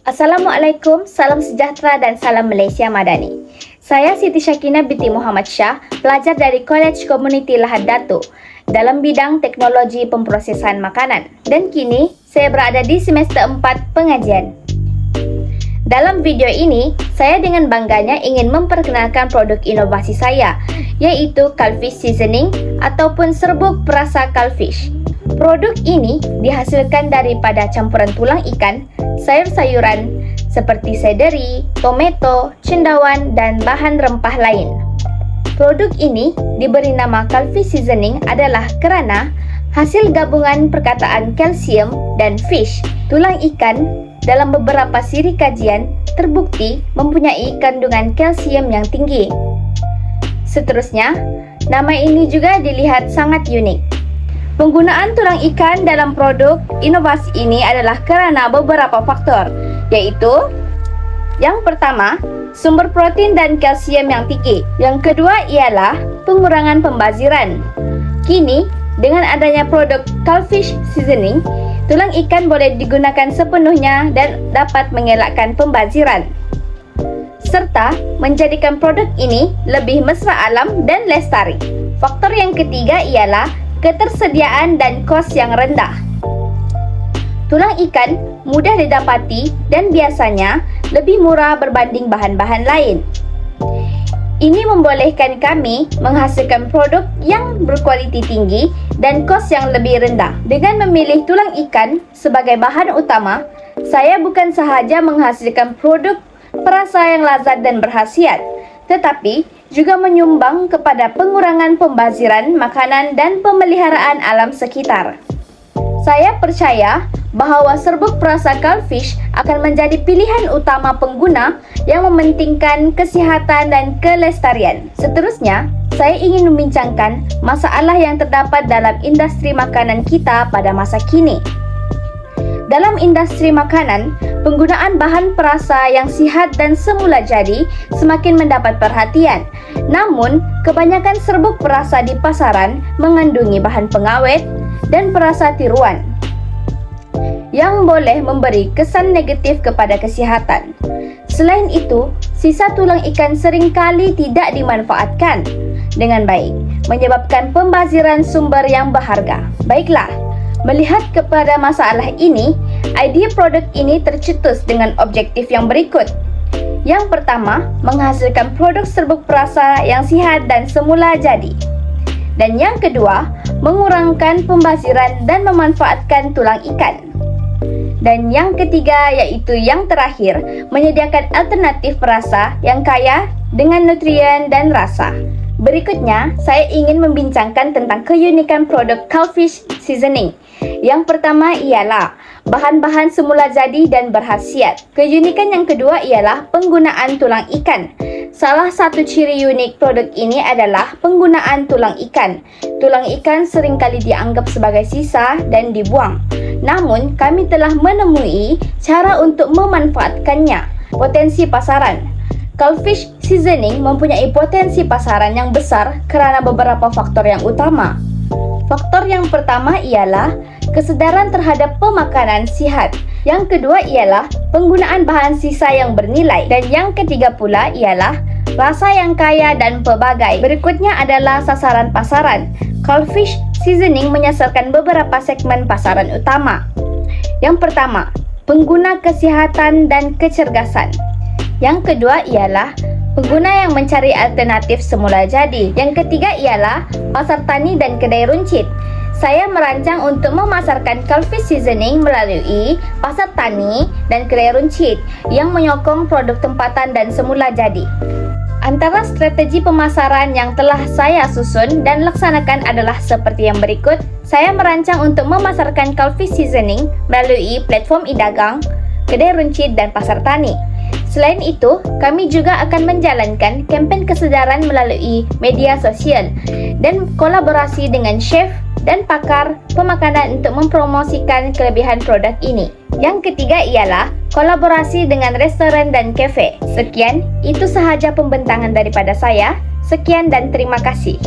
Assalamualaikum, salam sejahtera dan salam Malaysia Madani. Saya Siti Syakina binti Muhammad Shah, pelajar dari College Community Lahad Datu dalam bidang teknologi pemprosesan makanan. Dan kini, saya berada di semester 4 pengajian. Dalam video ini, saya dengan bangganya ingin memperkenalkan produk inovasi saya, yaitu Cullfish Seasoning ataupun serbuk perasa Cullfish. Produk ini dihasilkan daripada campuran tulang ikan, sayur-sayuran seperti seledri, tomato, cendawan, dan bahan rempah lain. Produk ini diberi nama Cullfish Seasoning adalah kerana hasil gabungan perkataan kalsium dan fish, tulang ikan, dalam beberapa siri kajian terbukti mempunyai kandungan kalsium yang tinggi. Seterusnya, nama ini juga dilihat sangat unik. Penggunaan tulang ikan dalam produk inovasi ini adalah kerana beberapa faktor, yaitu yang pertama, sumber protein dan kalsium yang tinggi. Yang kedua ialah pengurangan pembaziran. Kini, dengan adanya produk Cullfish Seasoning, tulang ikan boleh digunakan sepenuhnya dan dapat mengelakkan pembaziran, serta menjadikan produk ini lebih mesra alam dan lestari. Faktor yang ketiga ialah ketersediaan dan kos yang rendah. Tulang ikan mudah didapati dan biasanya lebih murah berbanding bahan-bahan lain. Ini membolehkan kami menghasilkan produk yang berkualiti tinggi dan kos yang lebih rendah. Dengan memilih tulang ikan sebagai bahan utama, saya bukan sahaja menghasilkan produk perasa yang lazat dan berkhasiat, tetapi juga menyumbang kepada pengurangan pembaziran makanan dan pemeliharaan alam sekitar. Saya percaya bahawa serbuk perasa Cullfish akan menjadi pilihan utama pengguna yang mementingkan kesihatan dan kelestarian. Seterusnya, saya ingin membincangkan masalah yang terdapat dalam industri makanan kita pada masa kini. Dalam industri makanan, penggunaan bahan perasa yang sihat dan semula jadi semakin mendapat perhatian. Namun, kebanyakan serbuk perasa di pasaran mengandungi bahan pengawet dan perasa tiruan yang boleh memberi kesan negatif kepada kesihatan. Selain itu, sisa tulang ikan seringkali tidak dimanfaatkan dengan baik, menyebabkan pembaziran sumber yang berharga. Baiklah, melihat kepada masalah ini, idea produk ini tercetus dengan objektif yang berikut. Yang pertama, menghasilkan produk serbuk perasa yang sihat dan semula jadi. Dan yang kedua, mengurangkan pembaziran dan memanfaatkan tulang ikan. Dan yang ketiga, yaitu yang terakhir, menyediakan alternatif perasa yang kaya dengan nutrien dan rasa. Berikutnya, saya ingin membincangkan tentang keunikan produk Cullfish Seasoning. Yang pertama ialah bahan-bahan semula jadi dan berkhasiat. Keunikan yang kedua ialah penggunaan tulang ikan. Salah satu ciri unik produk ini adalah penggunaan tulang ikan. Tulang ikan seringkali dianggap sebagai sisa dan dibuang. Namun, kami telah menemui cara untuk memanfaatkannya. Potensi pasaran. Cullfish Seasoning mempunyai potensi pasaran yang besar kerana beberapa faktor yang utama. Faktor yang pertama ialah kesedaran terhadap pemakanan sihat. Yang kedua ialah penggunaan bahan sisa yang bernilai. Dan yang ketiga pula ialah rasa yang kaya dan pelbagai. Berikutnya adalah sasaran pasaran. Cullfish Seasoning menyasarkan beberapa segmen pasaran utama. Yang pertama, pengguna kesihatan dan kecergasan. Yang kedua ialah pengguna yang mencari alternatif semula jadi. Yang ketiga ialah pasar tani dan kedai runcit. Saya merancang untuk memasarkan Cullfish Seasoning melalui pasar tani dan kedai runcit yang menyokong produk tempatan dan semula jadi. Antara strategi pemasaran yang telah saya susun dan laksanakan adalah seperti yang berikut. Saya merancang untuk memasarkan Cullfish Seasoning melalui platform e-dagang, kedai runcit dan pasar tani. Selain itu, kami juga akan menjalankan kempen kesedaran melalui media sosial dan kolaborasi dengan chef dan pakar pemakanan untuk mempromosikan kelebihan produk ini. Yang ketiga ialah kolaborasi dengan restoran dan kafe. Sekian, itu sahaja pembentangan daripada saya. Sekian dan terima kasih.